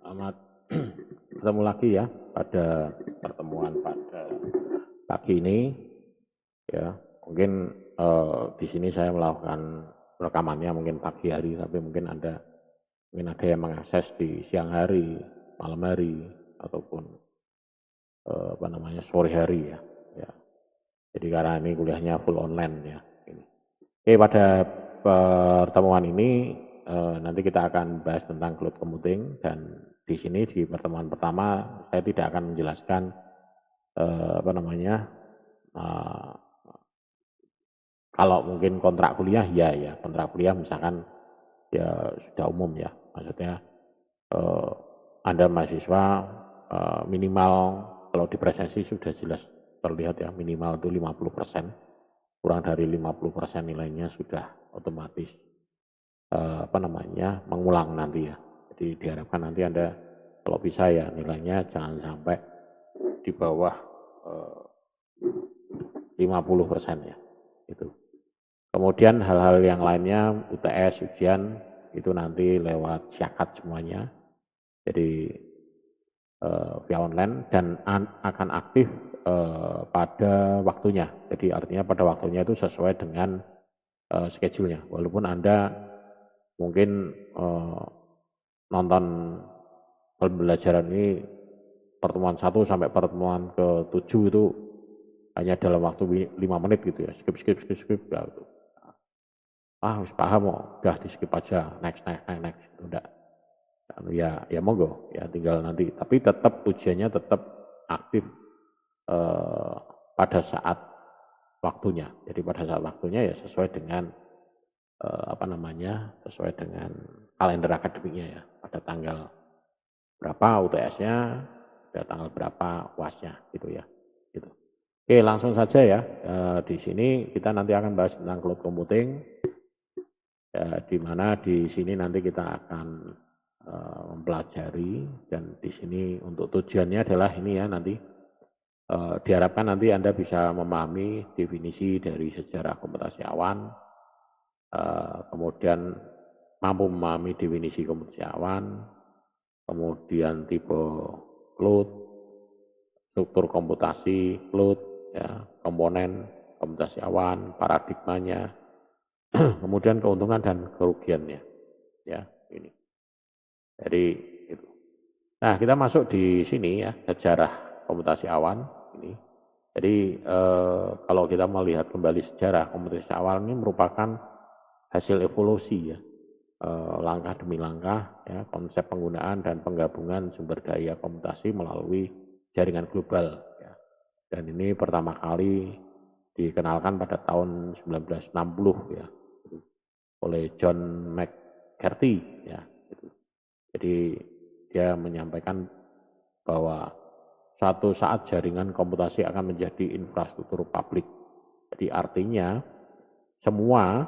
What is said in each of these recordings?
Selamat ketemu lagi ya pada pertemuan pada pagi ini ya. Mungkin di sini saya melakukan rekamannya mungkin pagi hari, tapi mungkin ada yang mengakses di siang hari, malam hari ataupun sore hari ya. Ya. Jadi karena ini kuliahnya full online ya. Ini. Oke, pada pertemuan ini nanti kita akan bahas tentang cloud computing, dan di sini di pertemuan pertama saya tidak akan menjelaskan eh, kalau mungkin kontrak kuliah ya kontrak kuliah misalkan ya sudah umum ya, maksudnya eh, Anda mahasiswa minimal kalau di presensi sudah jelas terlihat ya, minimal itu 50%, kurang dari 50% nilainya sudah otomatis mengulang nanti ya. Jadi diharapkan nanti Anda kalau bisa ya nilainya jangan sampai di bawah 50% ya. Itu. Kemudian hal-hal yang lainnya UTS, ujian itu nanti lewat syakat semuanya. Jadi via online dan akan aktif pada waktunya. Jadi artinya pada waktunya itu sesuai dengan schedule-nya. Walaupun Anda mungkin nonton pembelajaran ini pertemuan 1 sampai pertemuan ke-7 itu hanya dalam waktu 5 menit gitu ya, skip ya gitu. Harus paham kok, udah di skip aja, next gitu, enggak. Ya monggo, ya tinggal nanti. Tapi tetap ujiannya tetap aktif eh, pada saat waktunya. Jadi pada saat waktunya ya sesuai dengan sesuai dengan kalender akademiknya ya. Pada tanggal berapa UTS-nya, pada tanggal berapa UAS-nya gitu ya. Gitu. Oke, langsung saja ya. Di sini kita nanti akan bahas tentang cloud computing. Ya, di mana di sini nanti kita akan mempelajari, dan di sini untuk tujuannya adalah ini ya, nanti diharapkan nanti Anda bisa memahami definisi dari sejarah komputasi awan, kemudian mampu memahami definisi komputasi awan, kemudian tipe cloud, struktur komputasi cloud, ya, komponen komputasi awan, paradigmanya, kemudian keuntungan dan kerugiannya, ya ini. Jadi itu. Nah, kita masuk di sini ya, sejarah komputasi awan ini. Jadi kalau kita melihat kembali sejarah komputasi awan ini merupakan hasil evolusi ya, langkah demi langkah ya, konsep penggunaan dan penggabungan sumber daya komputasi melalui jaringan global ya. Dan ini pertama kali dikenalkan pada tahun 1960 ya, oleh John McCarthy ya. Jadi dia menyampaikan bahwa suatu saat jaringan komputasi akan menjadi infrastruktur publik. Jadi semua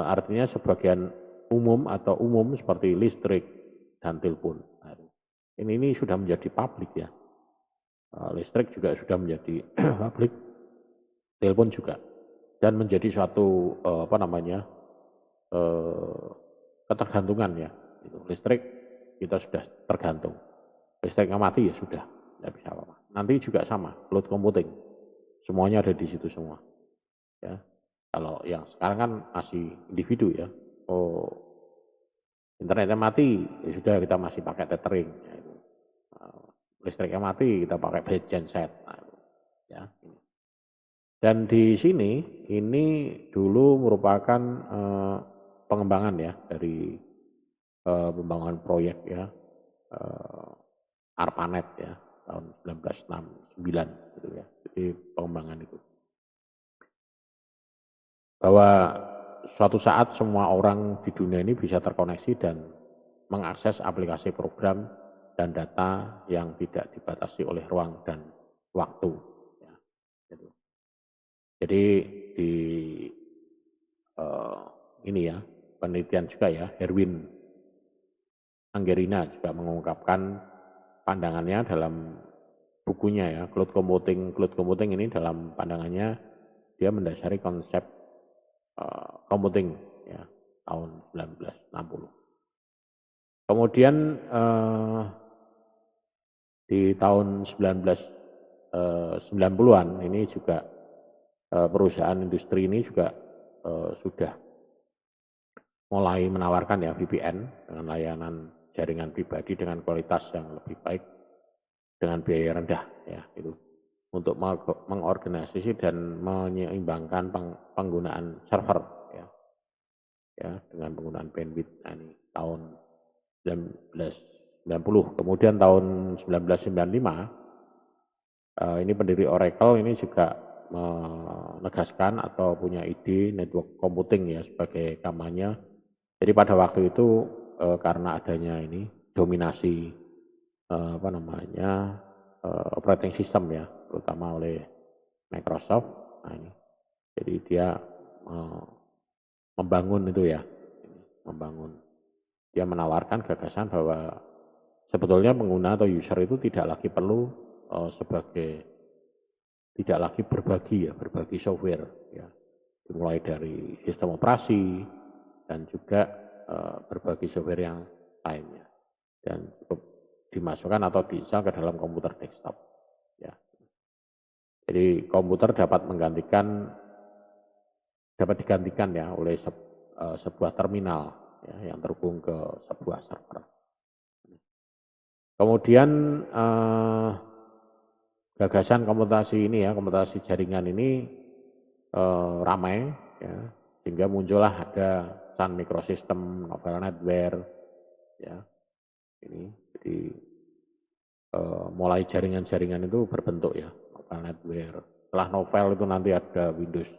artinya sebagian umum atau umum seperti listrik dan telepon. Nah, ini sudah menjadi publik ya. Listrik juga sudah menjadi publik, telepon juga, dan menjadi suatu ketergantungan ya. Listrik kita sudah tergantung. Listriknya mati ya sudah, tidak bisa apa-apa. Nanti juga sama, cloud computing, semuanya ada di situ semua. Ya, kalau yang sekarang kan masih individu ya. Oh, internetnya mati, ya sudah kita masih pakai tethering. Ya, itu. Listriknya mati, kita pakai genset. Nah, itu, ya. Dan di sini ini dulu merupakan pengembangan ya dari pembangunan proyek ya, ARPANET ya, tahun 1969 gitu ya. Jadi pengembangan itu. Bahwa suatu saat semua orang di dunia ini bisa terkoneksi dan mengakses aplikasi program dan data yang tidak dibatasi oleh ruang dan waktu. Ya, gitu. Jadi di ini ya, penelitian juga ya, Erwin Anggerina juga mengungkapkan pandangannya dalam bukunya ya, Cloud Computing. Cloud Computing ini dalam pandangannya dia mendasari konsep computing ya, tahun 1960. Kemudian di tahun 1990-an ini juga perusahaan industri ini juga sudah mulai menawarkan ya VPN dengan layanan jaringan pribadi dengan kualitas yang lebih baik dengan biaya rendah ya itu untuk mengorganisasi dan menyeimbangkan penggunaan server ya dengan penggunaan bandwidth. Nah, ini tahun 1990. Kemudian tahun 1995 ini pendiri Oracle ini juga menegaskan atau punya ide network computing ya sebagai kampanye. Jadi pada waktu itu karena adanya ini dominasi operating system ya, terutama oleh Microsoft. Nah, ini. Jadi dia membangun itu ya, dia menawarkan gagasan bahwa sebetulnya pengguna atau user itu tidak lagi perlu tidak lagi berbagi software ya, dimulai dari sistem operasi dan juga berbagi software yang lainnya dan cukup dimasukkan atau diinstal ke dalam komputer desktop ya. Jadi komputer dapat digantikan ya oleh sebuah terminal ya, yang terhubung ke sebuah server. Kemudian gagasan komputasi ini ya, komputasi jaringan ini ramai ya, sehingga muncullah ada Sun Microsystem, Novel Netware ya. Ini jadi mulai jaringan-jaringan itu berbentuk ya, Novel Netware. Setelah Novel itu nanti ada Windows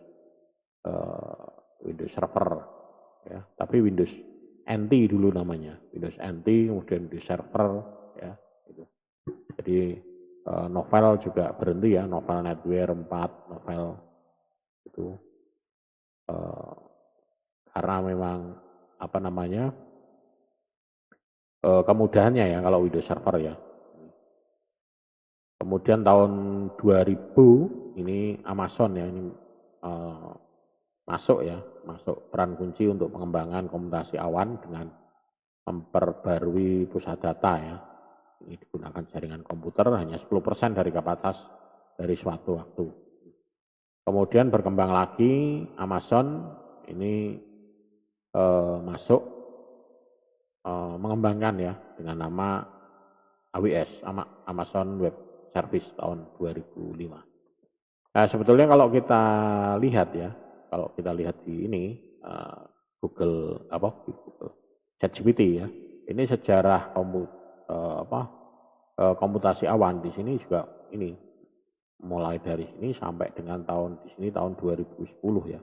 Server ya, tapi Windows NT dulu namanya, Windows NT kemudian Windows Server ya gitu. Jadi Novel juga berhenti ya, Novel Netware 4, Novel itu karena memang kemudahannya ya kalau Windows Server ya. Kemudian tahun 2000 ini Amazon ya ini masuk peran kunci untuk pengembangan komputasi awan dengan memperbarui pusat data ya. Ini digunakan jaringan komputer hanya 10% dari kapasitas dari suatu waktu. Kemudian berkembang lagi Amazon ini masuk mengembangkan ya dengan nama AWS, Amazon Web Service tahun 2005. Nah, sebetulnya kalau kita lihat di ini Google ChatGPT ya, ini sejarah komputasi awan di sini juga ini mulai dari sini sampai dengan tahun 2010 ya.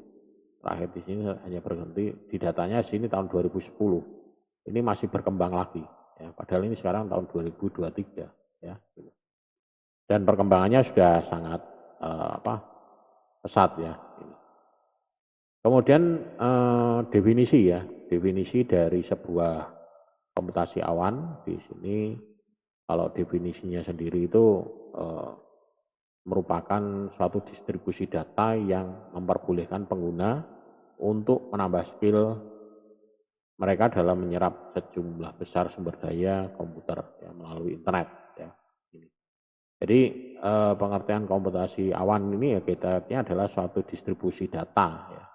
Terakhir di sini hanya berhenti di datanya sini tahun 2010. Ini masih berkembang lagi ya, padahal ini sekarang tahun 2023 ya. Dan perkembangannya sudah sangat pesat ya. Kemudian definisi dari sebuah komputasi awan di sini kalau definisinya sendiri itu merupakan suatu distribusi data yang memperbolehkan pengguna untuk menambah skill mereka dalam menyerap sejumlah besar sumber daya komputer ya, melalui internet ya. Jadi pengertian komputasi awan ini ya kita adalah suatu distribusi data ya.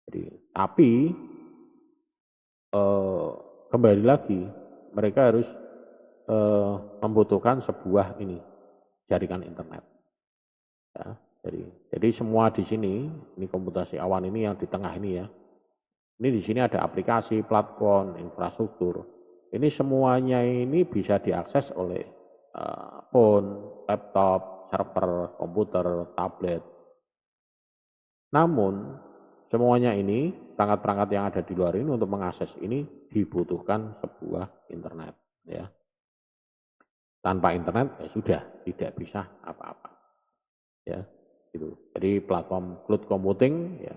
Jadi tapi kembali lagi mereka harus membutuhkan sebuah jaringan internet. Ya, jadi semua di sini ini komputasi awan ini yang di tengah ini ya. Ini di sini ada aplikasi, platform, infrastruktur. Ini semuanya ini bisa diakses oleh phone, laptop, server, komputer, tablet. Namun semuanya ini perangkat-perangkat yang ada di luar ini untuk mengakses ini dibutuhkan sebuah internet ya. Tanpa internet ya sudah tidak bisa apa-apa. Ya, gitu. Jadi platform cloud computing ya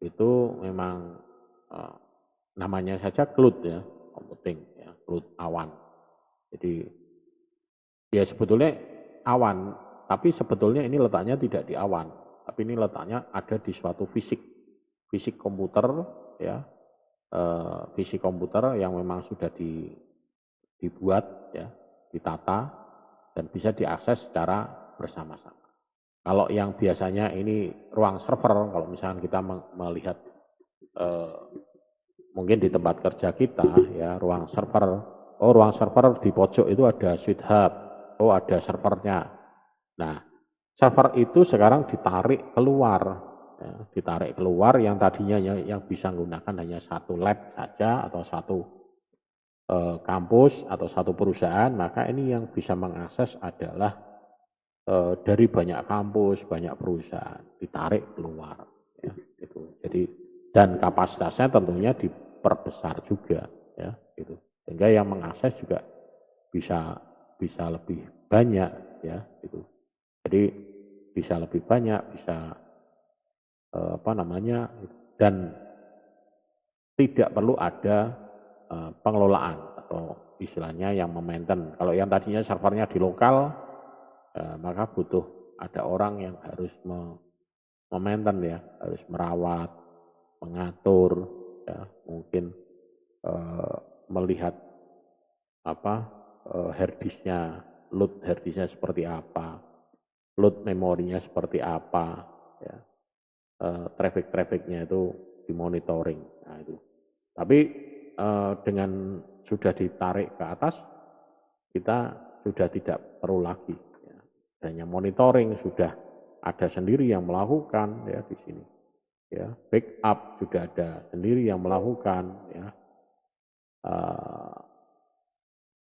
itu memang namanya saja cloud ya, computing ya, cloud awan. Jadi ya sebetulnya awan, tapi sebetulnya ini letaknya tidak di awan, tapi ini letaknya ada di suatu fisik komputer ya, PC komputer yang memang sudah dibuat ya, ditata dan bisa diakses secara bersama-sama. Kalau yang biasanya ini ruang server, kalau misalkan kita melihat eh, mungkin di tempat kerja kita ya ruang server, oh ruang server di pojok itu ada suite hub, oh ada servernya. Nah, server itu sekarang ditarik keluar, ya, ditarik keluar yang tadinya yang bisa menggunakan hanya satu lab saja atau satu kampus atau satu perusahaan, maka ini yang bisa mengakses adalah dari banyak kampus, banyak perusahaan, ditarik keluar. Ya, gitu. Jadi dan kapasitasnya tentunya diperbesar juga, ya, gitu. Sehingga yang mengakses juga bisa bisa lebih banyak, ya, gitu. Jadi bisa lebih banyak, bisa apa namanya, dan tidak perlu ada pengelolaan atau istilahnya yang memainten. Kalau yang tadinya servernya di lokal, maka butuh ada orang yang harus memainten ya, harus merawat, mengatur, ya, mungkin melihat apa harddisknya, load harddisknya seperti apa, load memorinya seperti apa, ya, traffic-trafficnya itu dimonitoring. Nah, itu. Tapi dengan sudah ditarik ke atas, kita sudah tidak perlu lagi. Ya. Hanya monitoring sudah ada sendiri yang melakukan ya di sini. Ya, backup sudah ada sendiri yang melakukan. Ya.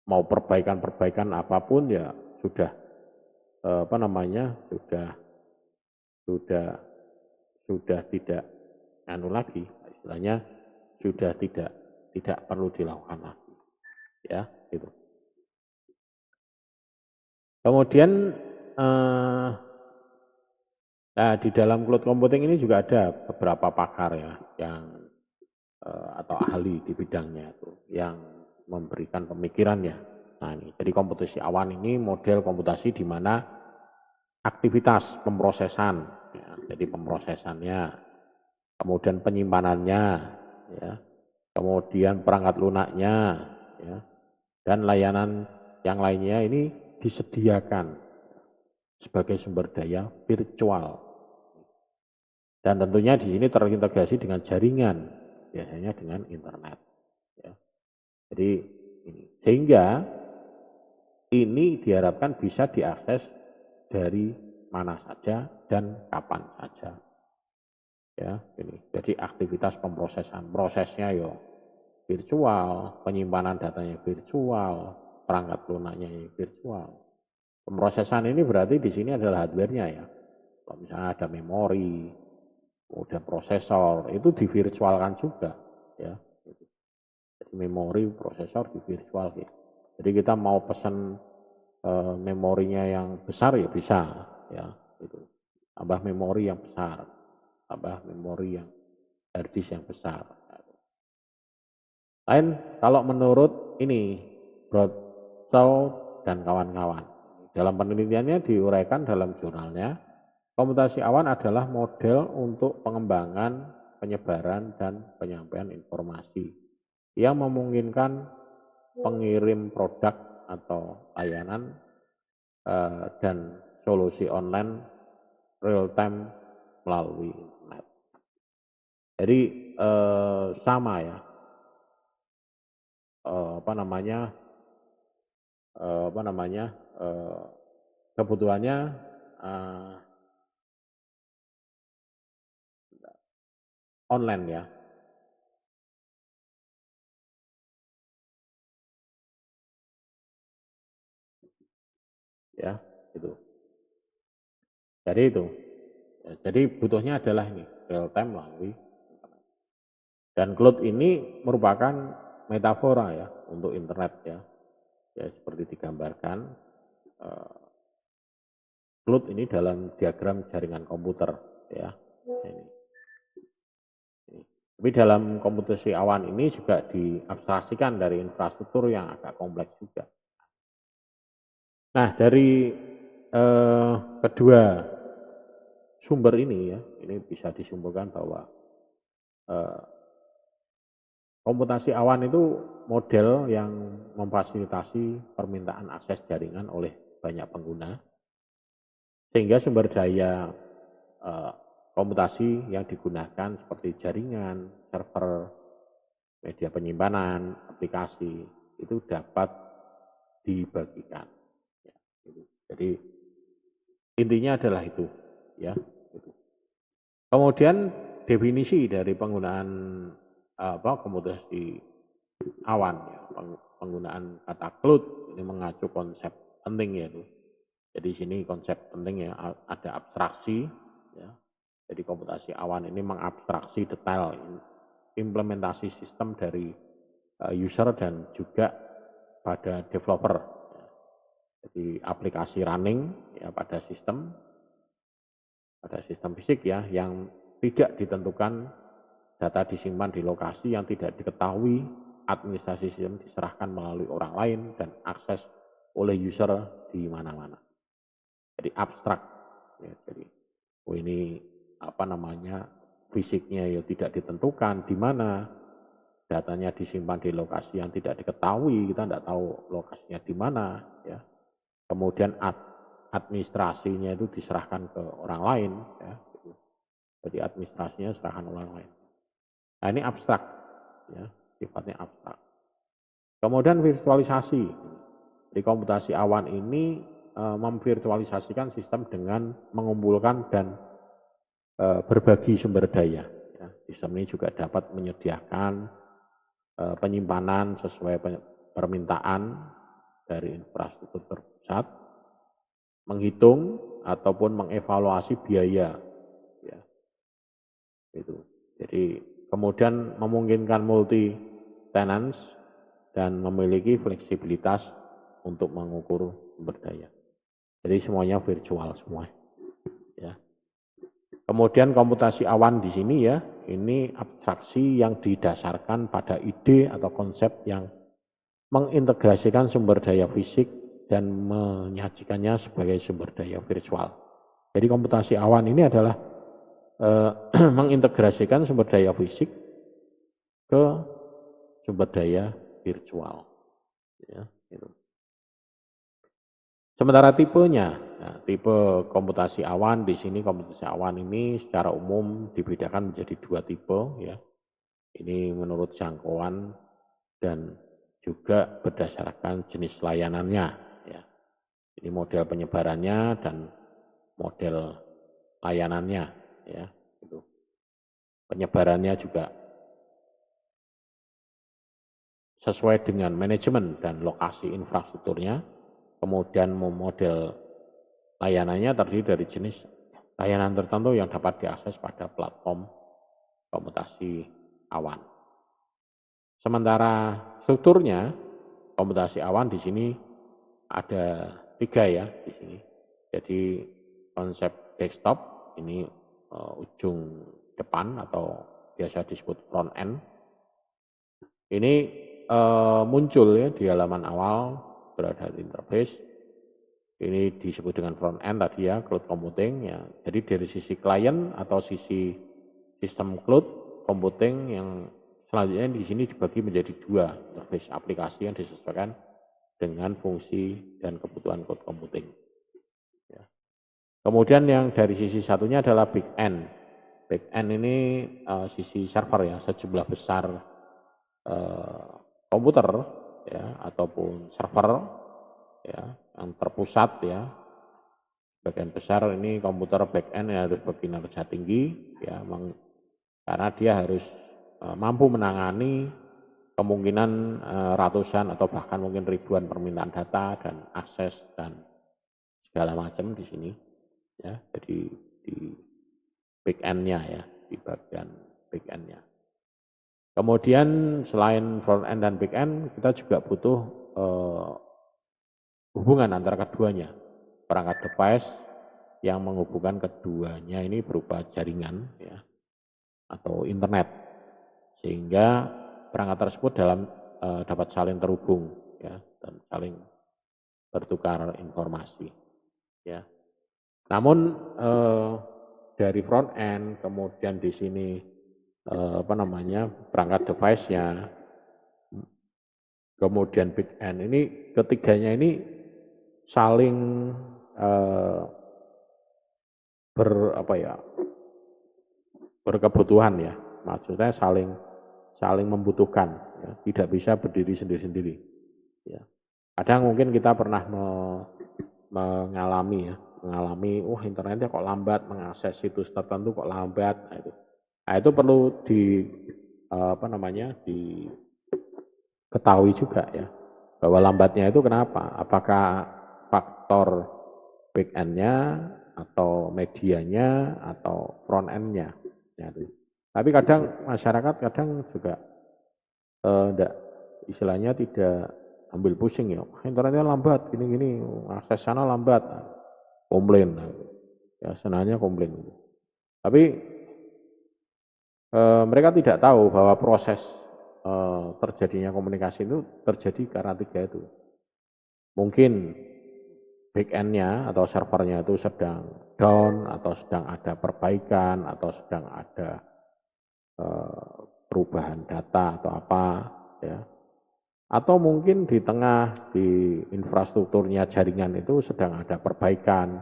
Mau perbaikan-perbaikan apapun ya sudah apa namanya sudah sudah tidak anu lagi istilahnya sudah tidak perlu dilakukan lagi ya gitu. Kemudian nah di dalam cloud computing ini juga ada beberapa pakar ya yang atau ahli di bidangnya itu yang memberikan pemikirannya. Nah ini jadi komputasi awan ini model komputasi di mana aktivitas pemrosesan, ya, jadi pemrosesannya, kemudian penyimpanannya, ya, kemudian perangkat lunaknya, ya, dan layanan yang lainnya ini disediakan sebagai sumber daya virtual. Dan tentunya di sini terintegrasi dengan jaringan, biasanya dengan internet. Ya. Jadi ini. Sehingga ini diharapkan bisa diakses dari mana saja dan kapan saja. Ya, ini. Jadi aktivitas pemrosesan, prosesnya yo virtual, penyimpanan datanya virtual, perangkat lunaknya virtual. Pemrosesan ini berarti di sini adalah hardware-nya ya. Kalau misalnya ada memori, kemudian prosesor, itu divirtualkan juga ya. Jadi memori, prosesor divirtual gitu. Jadi kita mau pesan memorinya yang besar ya bisa ya gitu. Tambah memori yang besar, tambah memori yang harddisk yang besar. Lain kalau menurut ini Broadchow dan kawan-kawan. Dalam penelitiannya diuraikan dalam jurnalnya, komputasi awan adalah model untuk pengembangan, penyebaran, dan penyampaian informasi yang memungkinkan pengirim produk atau layanan dan solusi online real time melalui internet. Jadi sama ya, apa namanya kebutuhannya uh, online ya itu. Jadi itu. Ya, jadi butuhnya adalah ini real time melalui internet. Dan cloud ini merupakan metafora ya untuk internet ya. Ya seperti digambarkan cloud ini dalam diagram jaringan komputer ya. Ini. Tapi dalam komputasi awan ini juga diabstraksikan dari infrastruktur yang agak kompleks juga. Nah, dari kedua sumber ini ya, ini bisa disimpulkan bahwa Komputasi awan itu model yang memfasilitasi permintaan akses jaringan oleh banyak pengguna, sehingga sumber daya komputasi yang digunakan seperti jaringan, server, media penyimpanan, aplikasi itu dapat dibagikan. Ya, gitu. Jadi intinya adalah itu, ya. Gitu. Kemudian definisi dari penggunaan komputasi awan, ya, penggunaan kata cloud ini mengacu konsep penting yaitu. Jadi sini konsep penting ya ada abstraksi, ya. Jadi komputasi awan ini mengabstraksi detail implementasi sistem dari user dan juga pada developer. Jadi aplikasi running ya pada sistem fisik ya yang tidak ditentukan, data disimpan di lokasi yang tidak diketahui, administrasi sistem diserahkan melalui orang lain dan akses oleh user di mana-mana. Jadi abstrak. Ya, jadi ini apa namanya fisiknya ya tidak ditentukan di mana, datanya disimpan di lokasi yang tidak diketahui, kita tidak tahu lokasinya di mana, ya. Kemudian administrasinya itu diserahkan ke orang lain, ya. Jadi administrasinya diserahkan orang lain. Nah ini abstrak, ya, sifatnya abstrak. Kemudian virtualisasi. Di komputasi awan ini memvirtualisasikan sistem dengan mengumpulkan dan berbagi sumber daya. Ya. Sistem ini juga dapat menyediakan penyimpanan sesuai permintaan dari infrastruktur terpusat, menghitung ataupun mengevaluasi biaya. Ya. Itu. Jadi kemudian memungkinkan multi tenants dan memiliki fleksibilitas untuk mengukur sumber daya. Jadi semuanya virtual semua. Ya. Kemudian komputasi awan di sini ya, ini abstraksi yang didasarkan pada ide atau konsep yang mengintegrasikan sumber daya fisik dan menyajikannya sebagai sumber daya virtual. Jadi komputasi awan ini adalah mengintegrasikan sumber daya fisik ke sumber daya virtual. Ya, gitu. Sementara tipenya, nah, tipe komputasi awan di sini komputasi awan ini secara umum dibedakan menjadi dua tipe, ya. Ini menurut jangkauan dan juga berdasarkan jenis layanannya, ya. Ini model penyebarannya dan model layanannya, ya. Gitu. Penyebarannya juga sesuai dengan manajemen dan lokasi infrastrukturnya. Kemudian model layanannya terdiri dari jenis layanan tertentu yang dapat diakses pada platform komputasi awan. Sementara strukturnya komputasi awan di sini ada tiga ya di sini. Jadi konsep desktop ini ujung depan atau biasa disebut front end. Ini muncul ya di halaman awal berada di interface. Ini disebut dengan front end tadi ya, cloud computing ya. Jadi dari sisi klien atau sisi sistem cloud computing yang selanjutnya di sini dibagi menjadi dua interface aplikasi yang disesuaikan dengan fungsi dan kebutuhan cloud computing. Ya. Kemudian yang dari sisi satunya adalah big end. Big end ini sisi server ya, sejumlah besar komputer ya ataupun server ya yang terpusat ya. Bagian besar ini komputer back end yang harus berkinerja tinggi ya karena dia harus mampu menangani kemungkinan ratusan atau bahkan mungkin ribuan permintaan data dan akses dan segala macam di sini ya. Jadi di back end-nya ya, di bagian back end-nya. Kemudian selain front end dan back end, kita juga butuh hubungan antara keduanya. Perangkat device yang menghubungkan keduanya ini berupa jaringan ya, atau internet. Sehingga perangkat tersebut dapat saling terhubung ya, dan saling bertukar informasi ya. Namun dari front end kemudian di sini perangkat device-nya, kemudian back end. Ini ketiganya ini saling berkebutuhan ya, maksudnya saling membutuhkan, ya. Tidak bisa berdiri sendiri-sendiri. Ya. Kadang mungkin kita pernah mengalami wah internetnya kok lambat, mengakses situs tertentu kok lambat. Nah, itu perlu diketahui juga ya, bahwa lambatnya itu kenapa? Apakah faktor back end-nya atau medianya atau front end-nya? Ya, tapi kadang masyarakat juga enggak, istilahnya tidak ambil pusing ya, internetnya lambat, gini-gini, akses sana lambat, komplain. Ya, senangnya komplain. Tapi mereka tidak tahu bahwa proses terjadinya komunikasi itu terjadi karena tiga itu. Mungkin back end-nya atau servernya itu sedang down, atau sedang ada perbaikan, atau sedang ada perubahan data atau apa, ya. Atau mungkin di tengah di infrastrukturnya jaringan itu sedang ada perbaikan,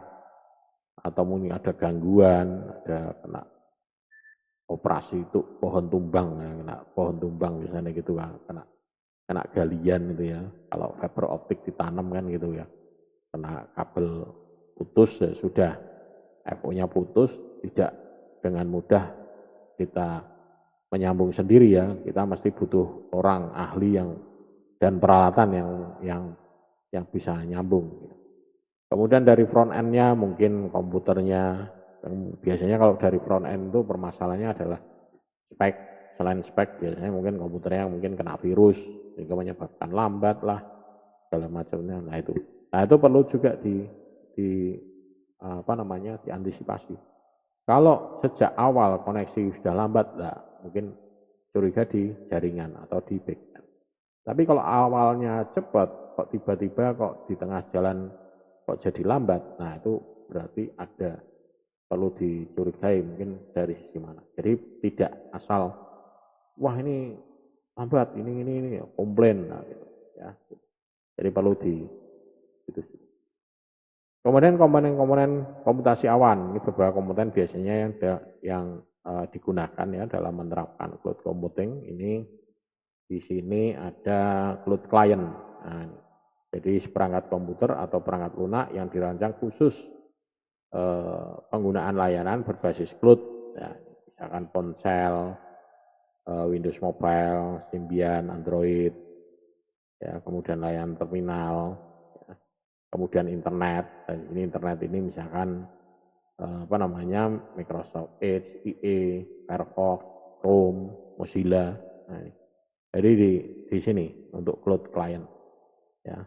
atau mungkin ada gangguan, ada kena operasi itu pohon tumbang, ya, kena pohon tumbang misalnya gitu, kena galian gitu ya. Kalau fiber optik ditanam kan gitu ya, kena kabel putus ya sudah, FO-nya putus, tidak dengan mudah kita menyambung sendiri ya, kita mesti butuh orang ahli dan peralatan yang bisa nyambung. Kemudian dari front end-nya mungkin komputernya, biasanya kalau dari front end itu permasalahannya adalah spek. Selain spek biasanya mungkin komputernya mungkin kena virus sehingga menyebabkan lambat lah segala macamnya. Nah itu perlu juga diantisipasi. Kalau sejak awal koneksi sudah lambat, nah, mungkin curiga di jaringan atau di backend. Tapi kalau awalnya cepat, kok tiba-tiba kok di tengah jalan kok jadi lambat, nah itu berarti perlu dicurigai mungkin dari sisi mana. Jadi tidak asal, wah ini lambat, ini komplain, nah, gitu, ya. Jadi perlu gitu. Kemudian komponen komputasi awan, ini beberapa komponen biasanya yang digunakan ya dalam menerapkan cloud computing. Ini di sini ada cloud client. Nah, jadi perangkat komputer atau perangkat lunak yang dirancang khusus penggunaan layanan berbasis cloud, ya, misalkan ponsel, Windows Mobile, Symbian, Android, ya, kemudian layanan terminal, ya, kemudian internet. Dan internet ini misalkan Microsoft Edge, IE, Firefox, Chrome, Mozilla. Nah, jadi di sini untuk cloud client, ya.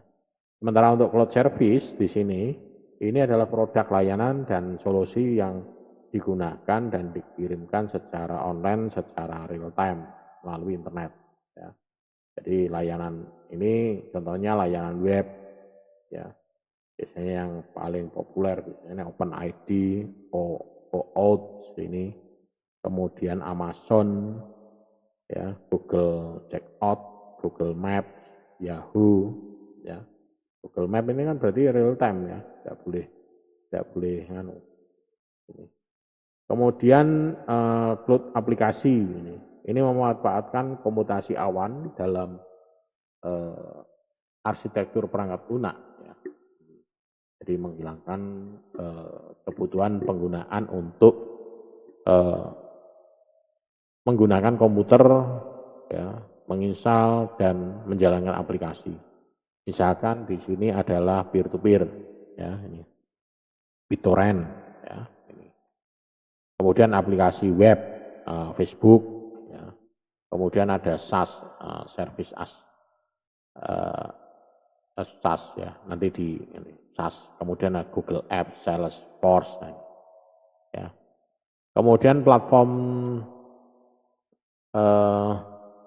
Sementara untuk cloud service di sini, ini adalah produk layanan dan solusi yang digunakan dan dikirimkan secara online, secara real time melalui internet. Ya. Jadi layanan ini contohnya layanan web, ya. Biasanya yang paling populer biasanya OpenID, OAuth ini, kemudian Amazon, ya, Google Checkout, Google Maps, Yahoo, ya. Google Map ini kan berarti real time ya, tidak boleh Kemudian cloud aplikasi ini memanfaatkan komputasi awan dalam arsitektur perangkat lunak, ya. Jadi menghilangkan kebutuhan penggunaan untuk menggunakan komputer, ya, menginstal dan menjalankan aplikasi. Misalkan di sini adalah peer-to-peer, ya, ini BitTorrent, ya, ini. Kemudian aplikasi web, Facebook, ya. Kemudian ada SaaS, service SaaS, ya, nanti di SaaS. Kemudian ada Google Apps, Salesforce, ya. Kemudian platform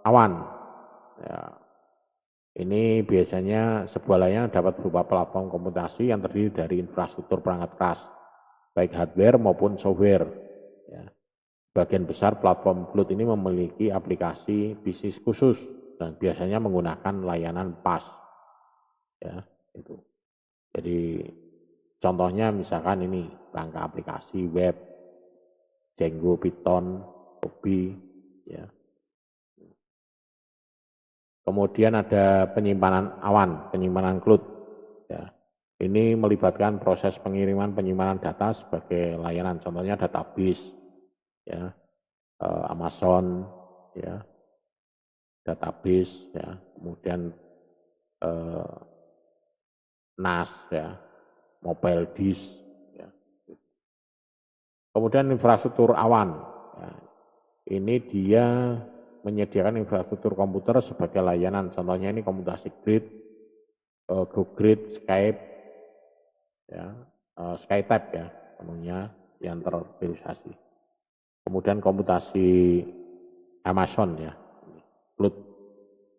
awan, ya. Ini biasanya sebuah layanan dapat berupa platform komputasi yang terdiri dari infrastruktur perangkat keras, baik hardware maupun software. Ya. Bagian besar platform cloud ini memiliki aplikasi bisnis khusus dan biasanya menggunakan layanan PaaS, ya, itu. Jadi contohnya misalkan ini rangka aplikasi web, Django, Python, Ruby, ya. Kemudian ada penyimpanan awan, penyimpanan cloud, ya. Ini melibatkan proses pengiriman penyimpanan data sebagai layanan, contohnya database, ya, Amazon, ya, database, ya, kemudian NAS, ya, mobile disk, ya. Kemudian infrastruktur awan, ya. Ini dia menyediakan infrastruktur komputer sebagai layanan, contohnya ini komputasi grid, GoGrid, Skype, ya, SkyTab, ya, semuanya yang terverifikasi. Kemudian komputasi Amazon, ya, cloud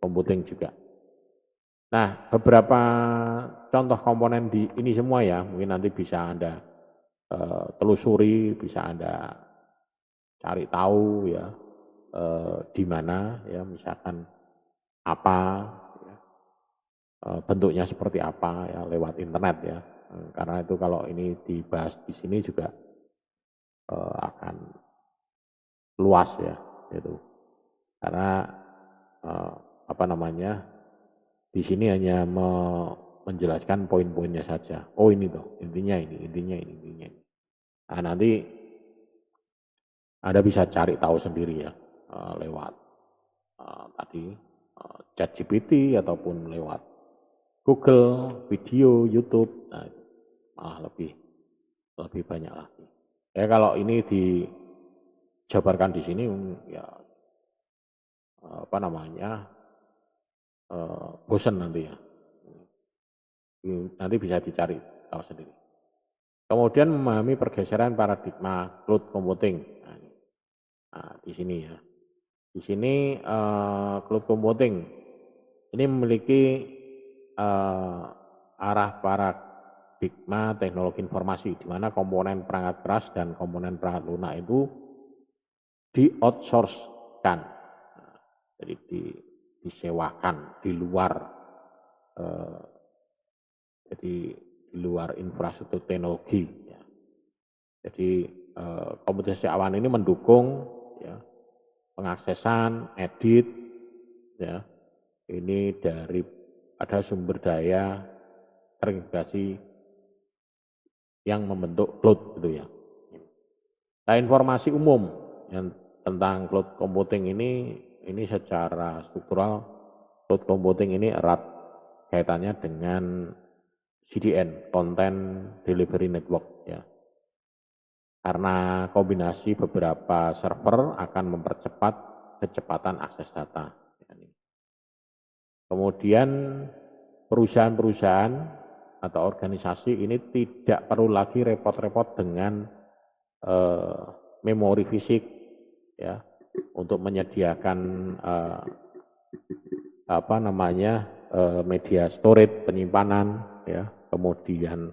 computing juga. Nah, beberapa contoh komponen di ini semua ya, mungkin nanti bisa Anda telusuri, bisa Anda cari tahu ya, di mana ya, misalkan apa, ya, bentuknya seperti apa ya, lewat internet ya. Karena itu kalau ini dibahas di sini juga akan luas ya, itu. Karena apa namanya, di sini hanya menjelaskan poin-poinnya saja. Oh ini toh, intinya ini, intinya ini, intinya ini. Nah, nanti Anda bisa cari tahu sendiri ya, lewat tadi ChatGPT ataupun lewat Google, video, YouTube. Nah, malah lebih banyak lagi. Ya kalau ini dijabarkan di sini ya apa namanya, bosan nanti ya. Nanti bisa dicari tahu sendiri. Kemudian memahami pergeseran paradigma cloud computing. Nah, di sini ya. Di sini cloud computing ini memiliki arah paradigma teknologi informasi, di mana komponen perangkat keras dan komponen perangkat lunak itu di-outsource-kan. Nah, jadi disewakan di luar, jadi di luar infrastruktur teknologi. Ya. Jadi komputasi awan ini mendukung ya, pengaksesan, edit, ya, ini dari ada sumber daya terintegrasi yang membentuk cloud gitu ya. Nah, informasi umum yang tentang cloud computing ini secara struktural cloud computing ini erat kaitannya dengan CDN, Content Delivery Network ya. Karena kombinasi beberapa server akan mempercepat kecepatan akses data. Kemudian perusahaan-perusahaan atau organisasi ini tidak perlu lagi repot-repot dengan memori fisik ya, untuk menyediakan apa namanya, media storage penyimpanan ya, kemudian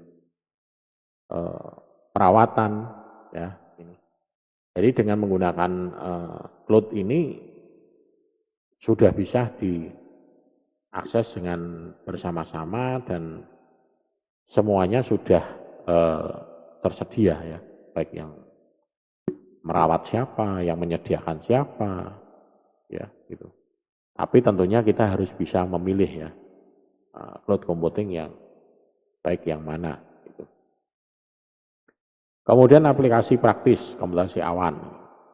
perawatan ya. Jadi dengan menggunakan cloud ini sudah bisa diakses dengan bersama-sama dan semuanya sudah tersedia ya, baik yang merawat siapa, yang menyediakan siapa, ya gitu. Tapi tentunya kita harus bisa memilih ya, cloud computing yang baik yang mana. Gitu. Kemudian aplikasi praktis komputasi awan.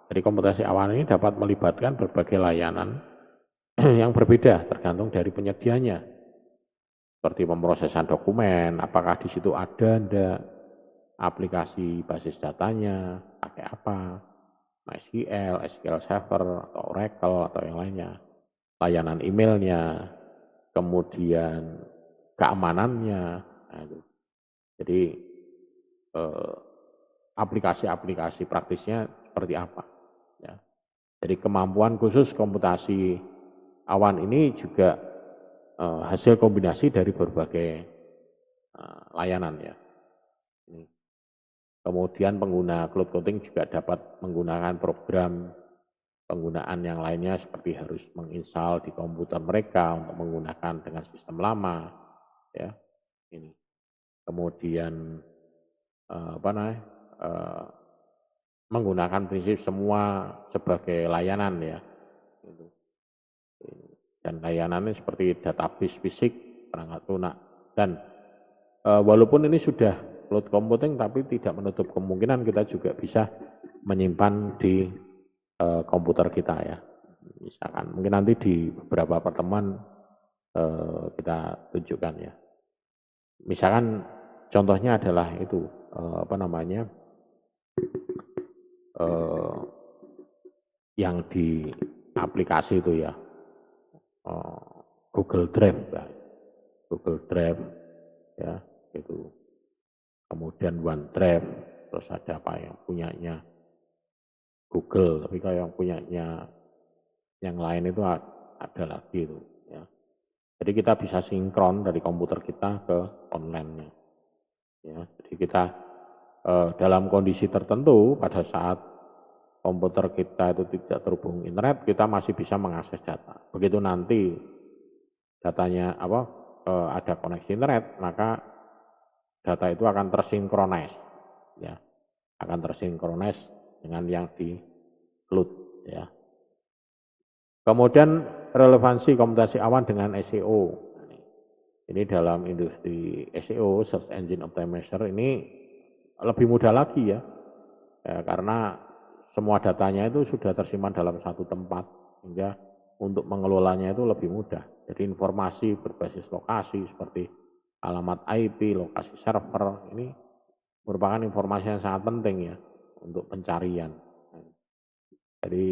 Jadi komputasi awan ini dapat melibatkan berbagai layanan yang berbeda tergantung dari penyedianya. Seperti pemrosesan dokumen, apakah di situ ada enggak aplikasi basis datanya, pakai apa, MySQL, SQL Server, atau Oracle, atau yang lainnya. Layanan emailnya, kemudian keamanannya. Nah, itu. Jadi aplikasi-aplikasi praktisnya seperti apa. Ya. Jadi kemampuan khusus komputasi awan ini juga hasil kombinasi dari berbagai layanan ya. Kemudian pengguna cloud computing juga dapat menggunakan program penggunaan yang lainnya seperti harus menginstal di komputer mereka untuk menggunakan dengan sistem lama, ya ini. Kemudian apa namanya, menggunakan prinsip semua sebagai layanan ya, gitu. Dan layanannya seperti database fisik, perangkat lunak, dan walaupun ini sudah cloud computing tapi tidak menutup kemungkinan kita juga bisa menyimpan di komputer kita ya. Misalkan mungkin nanti di beberapa pertemuan kita tunjukkan ya. Misalkan contohnya adalah itu apa namanya, yang di aplikasi itu ya, Google Drive, Google Drive ya itu. Kemudian OneDrive, terus ada apa yang punyanya Google, tapi kalau yang punyanya yang lain itu ada lagi itu ya. Jadi kita bisa sinkron dari komputer kita ke online-nya. Ya, jadi kita dalam kondisi tertentu pada saat komputer kita itu tidak terhubung internet, kita masih bisa mengakses data. Begitu nanti datanya ada koneksi internet, maka data itu akan tersinkronis, ya, akan tersinkronis dengan yang di cloud, ya. Kemudian relevansi komputasi awan dengan SEO. Ini dalam industri SEO, Search Engine Optimizer ini lebih mudah lagi ya, karena semua datanya itu sudah tersimpan dalam satu tempat, sehingga untuk mengelolanya itu lebih mudah. Jadi informasi berbasis lokasi seperti alamat IP, lokasi server, ini merupakan informasi yang sangat penting ya untuk pencarian. Jadi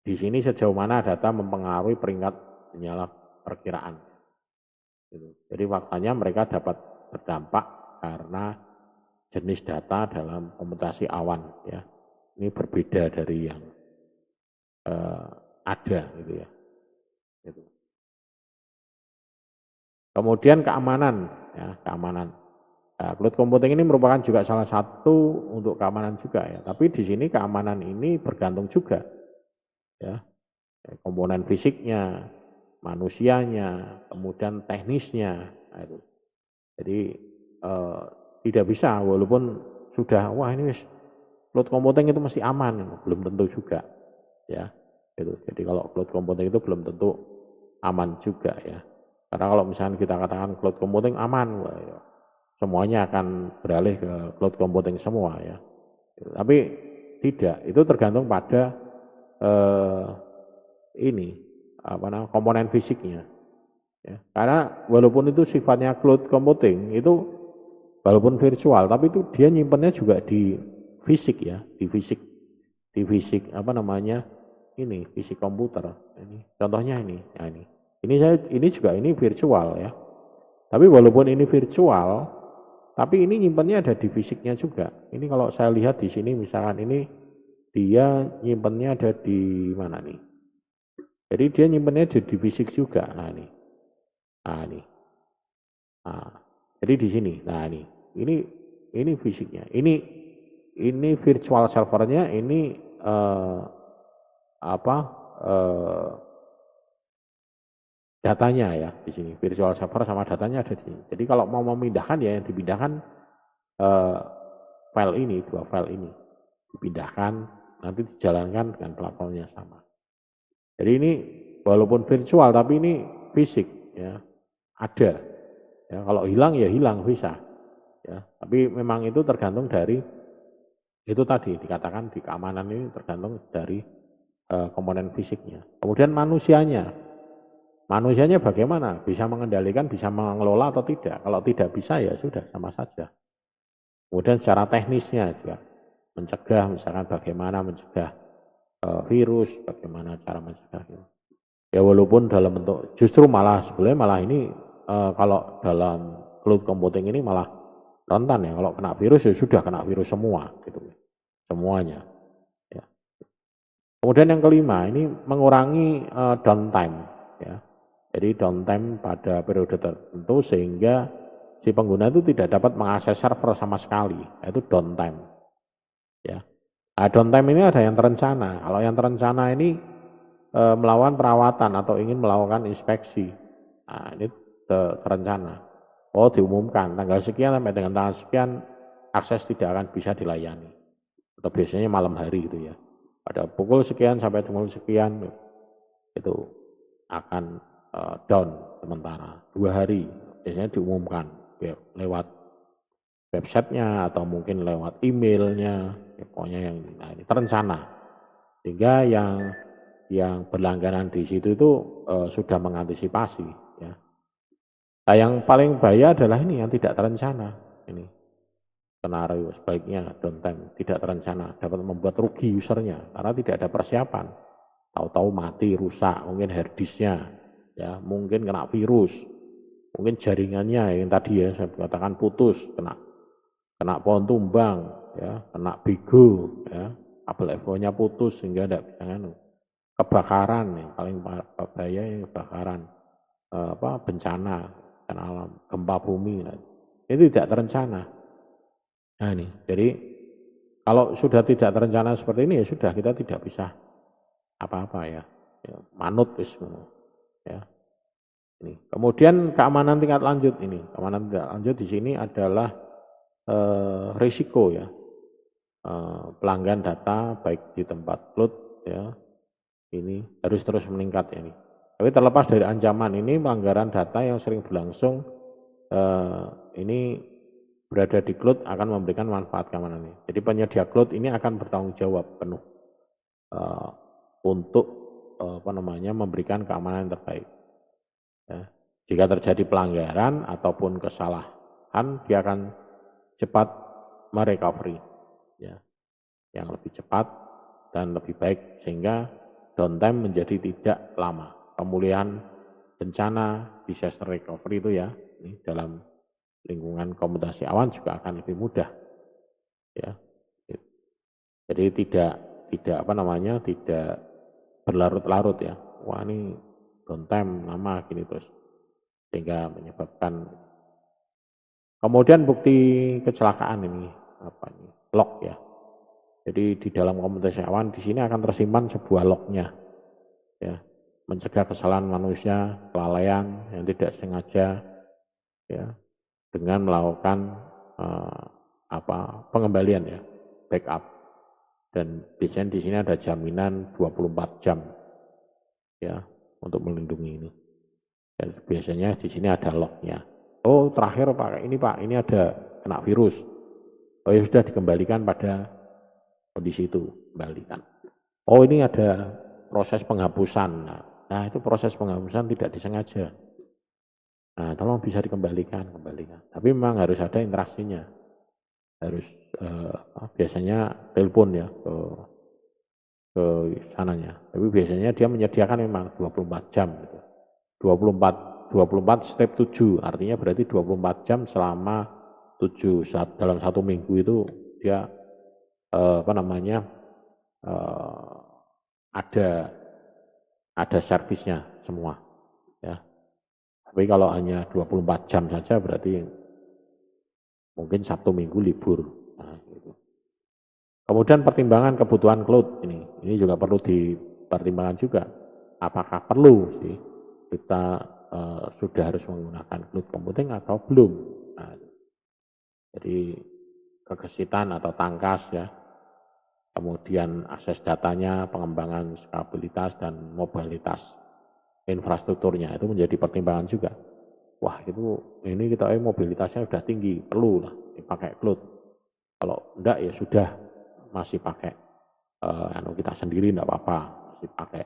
di sini sejauh mana data mempengaruhi peringkat penyalahgunaan perkiraan. Jadi faktanya mereka dapat berdampak karena jenis data dalam komputasi awan ya. Ini berbeda dari yang ada gitu ya. Gitu. Kemudian keamanan ya, keamanan. Nah, cloud computing ini merupakan juga salah satu untuk keamanan juga ya. Tapi di sini keamanan ini bergantung juga ya. Komponen fisiknya, manusianya, kemudian teknisnya. Nah, itu. Jadi tidak bisa walaupun sudah wah ini cloud computing itu masih aman, belum tentu juga ya. Itu. Jadi kalau cloud computing itu belum tentu aman juga ya. Karena kalau misalnya kita katakan cloud computing aman, wah, ya, semuanya akan beralih ke cloud computing semua ya. Tapi tidak, itu tergantung pada ini apa namanya komponen fisiknya. Ya. Karena walaupun itu sifatnya cloud computing itu walaupun virtual, tapi itu dia nyimpennya juga di fisik ya, di fisik apa namanya ini fisik komputer. Ini contohnya ini, ya ini juga ini virtual ya. Tapi walaupun ini virtual, tapi ini nyimpennya ada di fisiknya juga. Ini kalau saya lihat di sini misalkan ini dia nyimpennya ada di mana nih? Jadi dia nyimpennya di fisik juga. Nah ini. Nah ini. Nah, jadi di sini. Nah ini fisiknya. Ini virtual servernya. Ini datanya ya di sini. Virtual server sama datanya ada di sini. Jadi kalau mau memindahkan ya yang dipindahkan file ini, dua file ini dipindahkan nanti dijalankan dengan platformnya sama. Jadi ini walaupun virtual tapi ini fisik ya ada. Ya, kalau hilang ya hilang bisa. Ya, tapi memang itu tergantung dari itu tadi dikatakan di keamanan ini tergantung dari komponen fisiknya. Kemudian manusianya bagaimana? Bisa mengendalikan, bisa mengelola atau tidak? Kalau tidak bisa ya sudah sama saja. Kemudian secara teknisnya juga mencegah, misalkan bagaimana mencegah virus, bagaimana cara mencegah. Ya walaupun dalam bentuk justru sebenarnya malah ini kalau dalam cloud computing ini malah rentan ya. Kalau kena virus ya sudah kena virus semua gitu. Semuanya. Ya. Kemudian yang kelima ini mengurangi downtime ya. Jadi downtime pada periode tertentu sehingga si pengguna itu tidak dapat mengakses server sama sekali, yaitu downtime. Ya. Nah, downtime ini ada yang terencana. Kalau yang terencana ini melakukan perawatan atau ingin melakukan inspeksi. Nah, ini terencana. Oh, diumumkan tanggal sekian sampai dengan tanggal sekian akses tidak akan bisa dilayani. Atau biasanya malam hari gitu ya. Pada pukul sekian sampai pukul sekian itu akan down sementara 2 hari. Biasanya diumumkan ya, lewat websitenya atau mungkin lewat emailnya, ya, pokoknya yang nah, ini terencana. Sehingga yang berlangganan di situ itu sudah mengantisipasi. Ya. Nah, yang paling bahaya adalah ini yang tidak terencana. Ini skenario sebaiknya downtime tidak terencana dapat membuat rugi usernya karena tidak ada persiapan. Tahu-tahu mati, rusak, mungkin hard disknya, ya, mungkin kena virus, mungkin jaringannya yang tadi ya saya katakan putus, kena pohon tumbang, ya, kena bego, ya, kabel FO-nya putus sehingga tidak bisa kebakaran yang paling bahaya yang kebakaran, bencana alam, gempa bumi, itu tidak terencana. Nah ini, jadi kalau sudah tidak terencana seperti ini ya sudah kita tidak bisa apa-apa ya, manut ya. Ini. Kemudian keamanan tingkat lanjut ini, keamanan tingkat lanjut di sini adalah risiko ya, pelanggan data baik di tempat cloud ya, ini harus terus meningkat ini. Tapi terlepas dari ancaman ini, pelanggaran data yang sering berlangsung ini berada di cloud akan memberikan manfaat keamanan ini. Jadi penyedia cloud ini akan bertanggung jawab penuh untuk memberikan keamanan yang terbaik. Ya. Jika terjadi pelanggaran ataupun kesalahan, dia akan cepat merecovery, ya, yang lebih cepat dan lebih baik sehingga downtime menjadi tidak lama. Pemulihan bencana, disaster recovery itu ya, ini dalam lingkungan komputasi awan juga akan lebih mudah, ya. Jadi tidak tidak berlarut-larut ya. Wah ini downtime lama gini terus sehingga menyebabkan. Kemudian bukti kecelakaan ini log ya. Jadi di dalam komputasi awan di sini akan tersimpan sebuah lognya ya, mencegah kesalahan manusia, kelalaian yang tidak sengaja ya, dengan melakukan pengembalian ya, backup. Dan biasanya di sini ada jaminan 24 jam ya untuk melindungi ini. Dan biasanya di sini ada lognya. Oh terakhir Pak, ini ada kena virus. Oh ya sudah dikembalikan pada kondisi itu, kembalikan. Oh ini ada proses penghapusan. Nah itu proses penghapusan tidak disengaja. Nah tolong bisa dikembalikan. Tapi memang harus ada interaksinya. Harus biasanya telepon ya ke sananya. Tapi biasanya dia menyediakan memang 24 jam. Gitu. 24 step 7 artinya berarti 24 jam selama 7 dalam 1 minggu itu dia ada servisnya semua ya. Tapi kalau hanya 24 jam saja berarti mungkin Sabtu Minggu libur. Nah, gitu. Kemudian pertimbangan kebutuhan cloud ini juga perlu dipertimbangkan juga. Apakah perlu sih kita sudah harus menggunakan cloud computing atau belum? Nah, jadi kegesitan atau tangkas ya, kemudian akses datanya, pengembangan skabilitas dan mobilitas infrastrukturnya itu menjadi pertimbangan juga. Wah ini kita mobilitasnya sudah tinggi, perlu lah dipakai cloud. Kalau enggak ya sudah masih pakai kita sendiri enggak apa-apa, masih pakai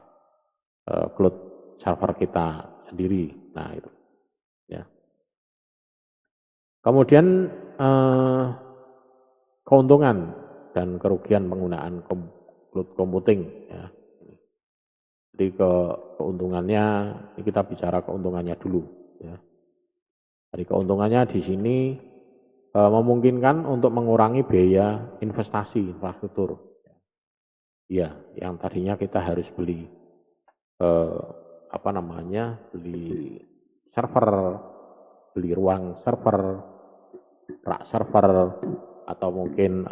cloud server kita sendiri. Nah itu ya. Kemudian keuntungan dan kerugian penggunaan cloud computing ya. Jadi keuntungannya ini kita bicara keuntungannya dulu ya. Dari keuntungannya di sini memungkinkan untuk mengurangi biaya investasi infrastruktur. Ya, yang tadinya kita harus beli beli server, beli ruang server, rak server, atau mungkin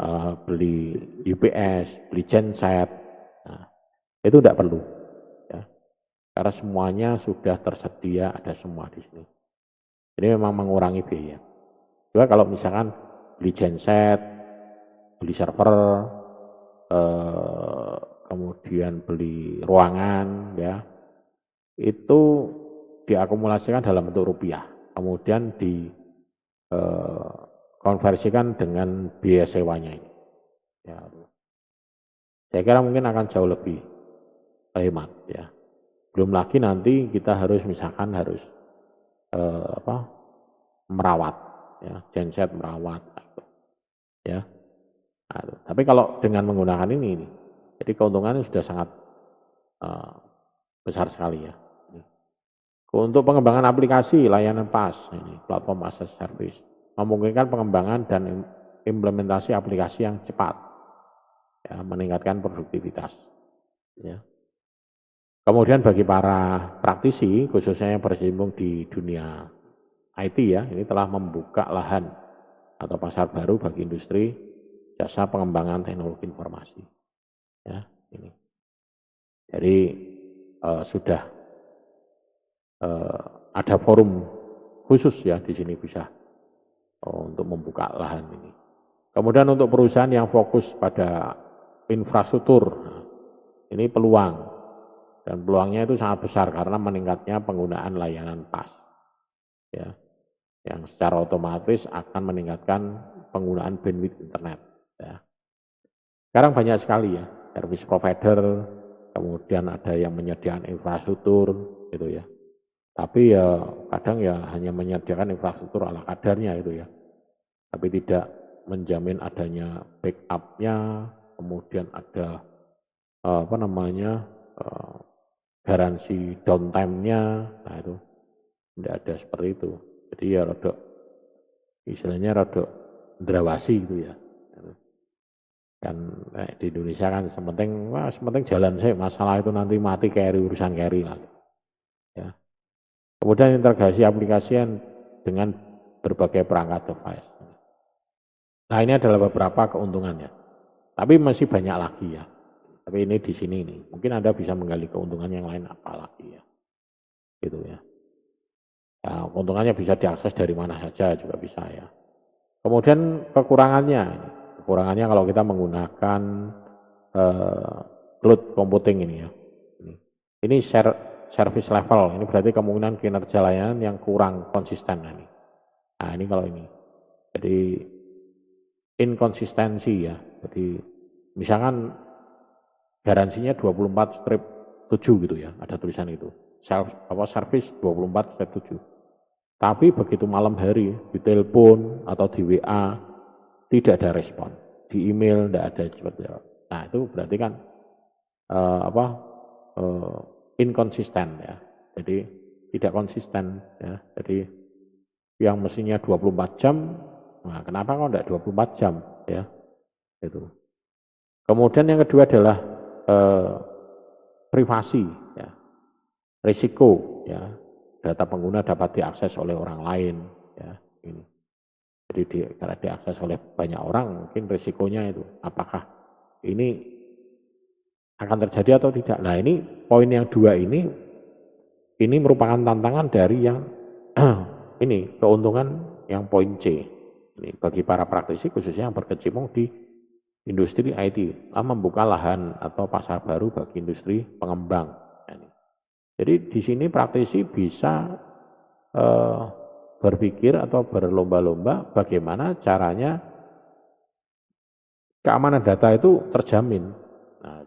beli UPS, beli genset. Nah, itu tidak perlu, ya. Karena semuanya sudah tersedia, ada semua di sini. Jadi memang mengurangi biaya. Juga kalau misalkan beli genset, beli server, eh, kemudian beli ruangan, ya, itu diakumulasikan dalam bentuk rupiah, kemudian dikonversikan dengan biaya sewanya ini. Ya, saya kira mungkin akan jauh lebih hemat, ya. Belum lagi nanti kita harus misalkan harus merawat, ya, genset merawat, ya. Nah, tapi kalau dengan menggunakan ini, jadi keuntungannya sudah sangat besar sekali, ya. Untuk pengembangan aplikasi layanan PaaS, ini platform as a service, memungkinkan pengembangan dan implementasi aplikasi yang cepat, ya, meningkatkan produktivitas. Ya. Kemudian bagi para praktisi, khususnya yang berkecimpung di dunia IT, ya, ini telah membuka lahan atau pasar baru bagi industri jasa pengembangan teknologi informasi. Ya, ini. Jadi sudah ada forum khusus, ya, di sini bisa untuk membuka lahan ini. Kemudian untuk perusahaan yang fokus pada infrastruktur, nah, ini peluang, dan peluangnya itu sangat besar karena meningkatnya penggunaan layanan PaaS, ya, yang secara otomatis akan meningkatkan penggunaan bandwidth internet. Ya. Sekarang banyak sekali, ya, service provider, kemudian ada yang menyediakan infrastruktur, gitu, ya. Tapi ya kadang ya hanya menyediakan infrastruktur ala kadarnya itu, ya. Tapi tidak menjamin adanya backup-nya, kemudian ada garansi downtime-nya, nah itu tidak ada seperti itu. Jadi ya rodok, istilahnya rodok drawasi gitu, ya. Kan di Indonesia kan sementing jalan sih, masalah itu nanti mati carry, urusan carry lah. Ya. Kemudian integrasi aplikasi dengan berbagai perangkat device. Nah, ini adalah beberapa keuntungannya. Tapi masih banyak lagi, ya. Tapi ini di sini nih. Mungkin Anda bisa menggali keuntungan yang lain apa lagi, ya. Gitu, ya. Ya, keuntungannya bisa diakses dari mana saja juga bisa, ya. Kemudian kekurangannya kalau kita menggunakan cloud computing ini, ya. Ini service level, ini berarti kemungkinan kinerja layanan yang kurang konsisten ini. Nah, ini kalau ini. Jadi inkonsistensi, ya. Jadi misalkan garansinya 24/7 gitu, ya, ada tulisan itu. Service 24/7. Tapi begitu malam hari ditelepon atau di WA tidak ada respon, di email tidak ada seperti itu. Nah, itu berarti kan inkonsisten, ya. Jadi tidak konsisten, ya. Jadi yang mestinya 24 jam, nah kenapa kok tidak 24 jam, ya. Itu. Kemudian yang kedua adalah privasi, ya. Risiko, ya. Data pengguna dapat diakses oleh orang lain, ya. Ini. Jadi karena diakses oleh banyak orang, mungkin risikonya itu apakah ini akan terjadi atau tidak. Nah, ini poin yang dua ini merupakan tantangan dari yang ini keuntungan yang poin C. Ini bagi para praktisi khususnya yang berkecimpung di industri IT, membuka lahan atau pasar baru bagi industri pengembang. Jadi di sini praktisi bisa berpikir atau berlomba-lomba bagaimana caranya keamanan data itu terjamin. Nah,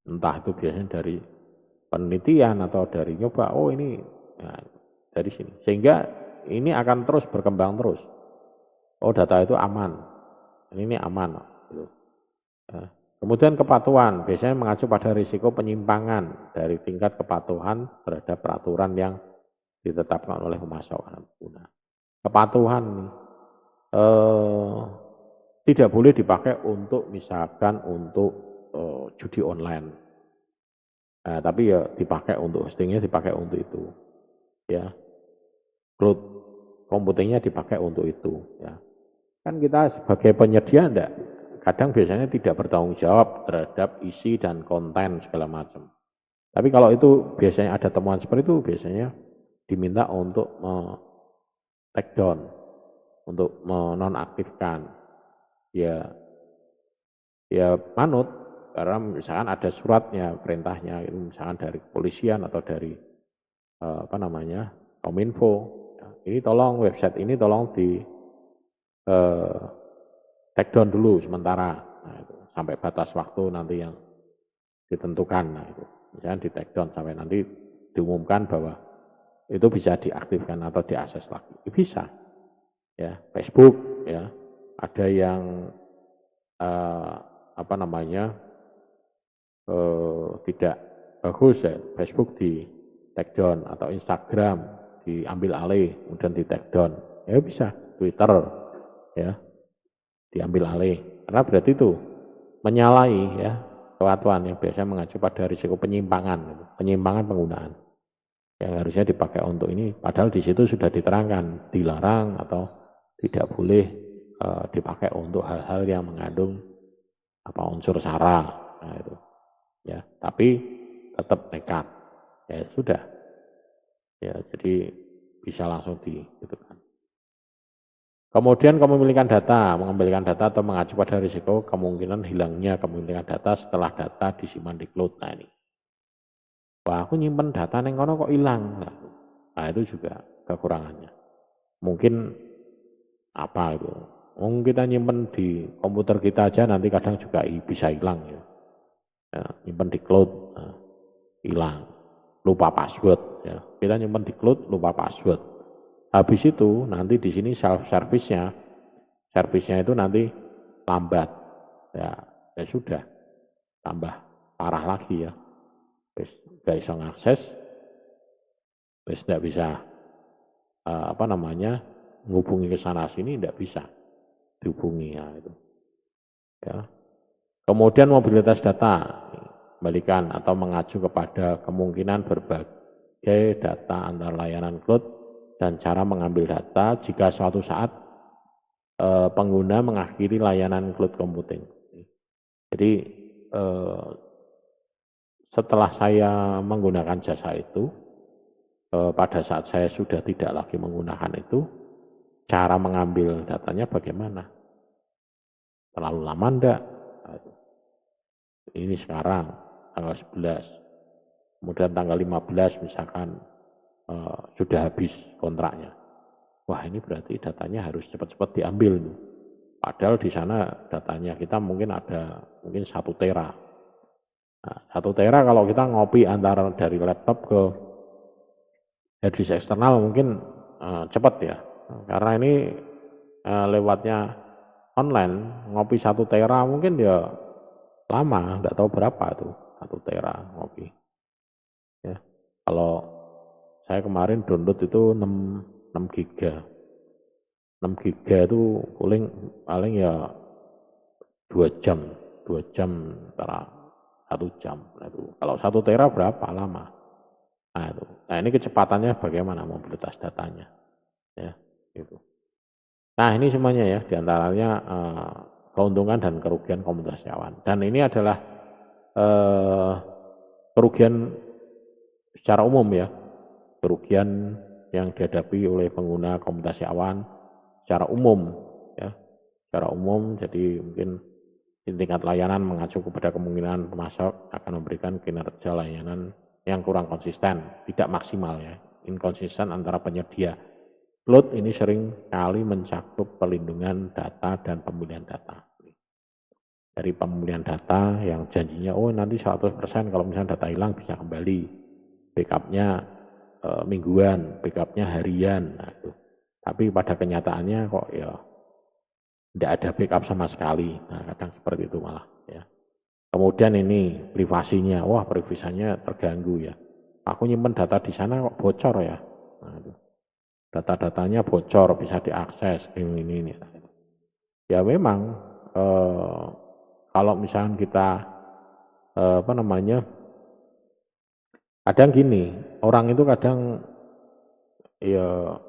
entah itu biasanya dari penelitian atau dari nyoba, oh ini, nah, dari sini. Sehingga ini akan terus berkembang terus. Oh, data itu aman, ini aman. Gitu. Nah, kemudian kepatuhan, biasanya mengacu pada risiko penyimpangan dari tingkat kepatuhan terhadap peraturan yang ditetapkan oleh pemasok dan pengguna. Kepatuhan tidak boleh dipakai untuk misalkan untuk judi online. Nah, tapi ya dipakai untuk hostingnya, dipakai untuk itu, ya. cloud computingnya dipakai untuk itu ya. Kan kita sebagai penyedia enggak, kadang biasanya tidak bertanggung jawab terhadap isi dan konten segala macam. Tapi kalau itu biasanya ada temuan seperti itu, biasanya diminta untuk take down, untuk menonaktifkan. Ya, ya manut, karena misalkan ada suratnya, perintahnya, itu misalkan dari kepolisian atau dari apa namanya, Kominfo. Ya, ini tolong website ini tolong di take down dulu sementara, nah, itu, sampai batas waktu nanti yang ditentukan. Nah, itu misalnya di take down sampai nanti diumumkan bahwa itu bisa diaktifkan atau diakses lagi. Bisa, ya. Facebook, ya, ada yang apa namanya tidak bagus ya, Facebook di take down atau Instagram diambil alih kemudian di take down. Ya bisa, Twitter ya diambil alih. Karena berarti itu menyalahi ya ketentuan yang biasanya mengacu pada risiko penyimpangan, penyimpangan penggunaan yang harusnya dipakai untuk ini, padahal di situ sudah diterangkan dilarang atau tidak boleh dipakai untuk hal-hal yang mengandung apa unsur sara, nah itu ya. Tapi tetap nekat, ya sudah, ya jadi bisa langsung di gitu kan. Kemudian kepemilikan data, mengembalikan data atau mengacu pada risiko kemungkinan hilangnya kepemilikan data setelah data disimpan di cloud. Nah ini, wah aku nyimpen data neng kono kok hilang, nah itu juga kekurangannya. Mungkin apa itu? Mungkin kita nyimpen di komputer kita aja nanti kadang juga bisa hilang ya. Ya, nyimpen di cloud, hilang, lupa password. Ya. Kita nyimpen di cloud, lupa password. Habis itu nanti di sini self service-nya itu nanti lambat. Ya, ya sudah, tambah parah lagi ya. Wis nggak bisa ngakses, wis nggak bisa apa namanya menghubungi ke sana sini, nggak bisa dihubungi ya itu. Ya. Kemudian mobilitas data, kembalikan atau mengacu kepada kemungkinan berbagai data antar layanan cloud dan cara mengambil data jika suatu saat pengguna mengakhiri layanan cloud computing. Jadi setelah saya menggunakan jasa itu, pada saat saya sudah tidak lagi menggunakan itu, cara mengambil datanya bagaimana? Terlalu lama enggak? Ini sekarang tanggal 11, kemudian tanggal 15 misalkan sudah habis kontraknya. Wah ini berarti datanya harus cepat-cepat diambil. Padahal di sana datanya kita mungkin ada mungkin 1 tera. Nah, 1 tera kalau kita ngopi antara dari laptop ke hard disk eksternal mungkin cepat ya. Karena ini lewatnya online, ngopi 1 tera mungkin ya lama, enggak tahu berapa tuh 1 tera ngopi. Ya. Kalau saya kemarin download itu 6 giga. 6 giga itu paling ya 2 jam, 2 jam antara 1 jam. Nah, itu. Kalau 1 tera berapa lama? Nah, itu. Nah, ini kecepatannya bagaimana mobilitas datanya. Ya, gitu. Nah, ini semuanya ya diantaranya keuntungan dan kerugian komunikasi awan. Dan ini adalah kerugian secara umum ya, kerugian yang dihadapi oleh pengguna komunikasi awan secara umum ya, secara umum. Jadi mungkin di tingkat layanan mengacu kepada kemungkinan pemasok akan memberikan kinerja layanan yang kurang konsisten, tidak maksimal ya, inkonsisten antara penyedia. Cloud ini sering kali mencakup perlindungan data dan pemilihan data. Dari pemilihan data yang janjinya, oh nanti 100% kalau misalnya data hilang bisa kembali. Backupnya mingguan, backupnya harian. Nah, itu. Tapi pada kenyataannya kok ya tidak ada backup sama sekali. Nah, kadang seperti itu malah. Ya. Kemudian ini privasinya, wah privasinya terganggu ya. Aku nyimpen data di sana kok bocor ya. Nah, itu. Data-datanya bocor, bisa diakses, ini. Ya memang kalau misalnya kita apa namanya, kadang gini, orang itu kadang ya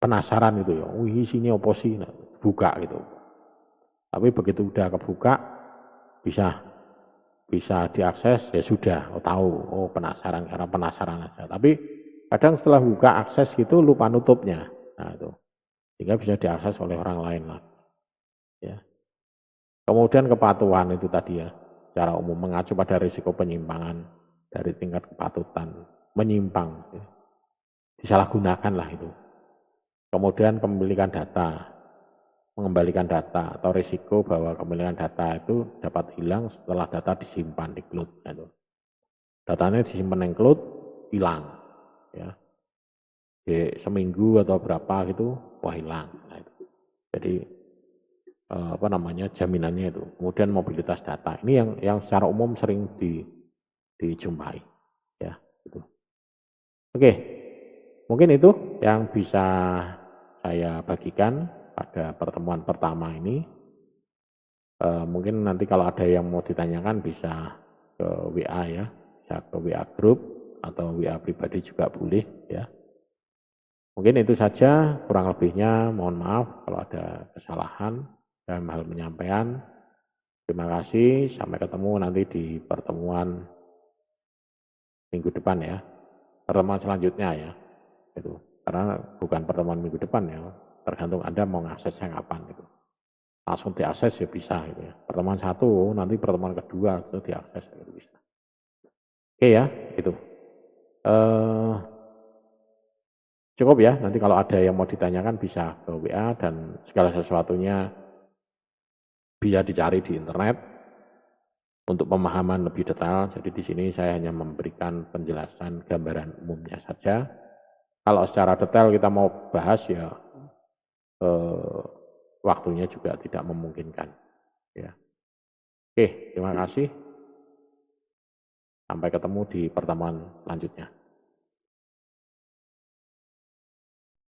penasaran itu ya, wih isinya apa sih, nah, buka gitu. Tapi begitu udah kebuka bisa bisa diakses ya sudah, oh, tahu, oh penasaran karena penasaran aja. Tapi kadang setelah buka akses itu lupa nutupnya, nah itu sehingga bisa diakses oleh orang lain lah. Ya. Kemudian kepatuhan itu tadi ya, secara umum mengacu pada risiko penyimpangan dari tingkat kepatutan menyimpang, ya. Disalahgunakan lah itu. Kemudian kepemilikan data, mengembalikan data atau risiko bahwa kepemilikan data itu dapat hilang setelah data disimpan di cloud. Nah, itu. Datanya disimpan di cloud, hilang. Ya. Di seminggu atau berapa gitu, wah hilang. Nah, itu. Jadi apa namanya jaminannya itu. Kemudian mobilitas data. Ini yang secara umum sering dijumpai. Ya, gitu. Oke, mungkin itu yang bisa saya bagikan pada pertemuan pertama ini. Mungkin nanti kalau ada yang mau ditanyakan bisa ke WA ya, bisa ke WA grup atau WA pribadi juga boleh ya. Mungkin itu saja, kurang lebihnya mohon maaf kalau ada kesalahan dalam hal penyampaian. Terima kasih, sampai ketemu nanti di pertemuan minggu depan ya. Pertemuan selanjutnya ya. Itu. Karena bukan pertemuan minggu depan ya, tergantung Anda mau ngaksesnya kapan gitu. Langsung diakses ya bisa gitu ya. Pertemuan satu, nanti pertemuan kedua itu diakses gitu bisa. Oke ya, itu. Cukup ya, nanti kalau ada yang mau ditanyakan bisa ke WA dan segala sesuatunya bisa dicari di internet untuk pemahaman lebih detail. Jadi di sini saya hanya memberikan penjelasan gambaran umumnya saja. Kalau secara detail kita mau bahas ya waktunya juga tidak memungkinkan. Ya. Oke, terima kasih. Sampai ketemu di pertemuan selanjutnya.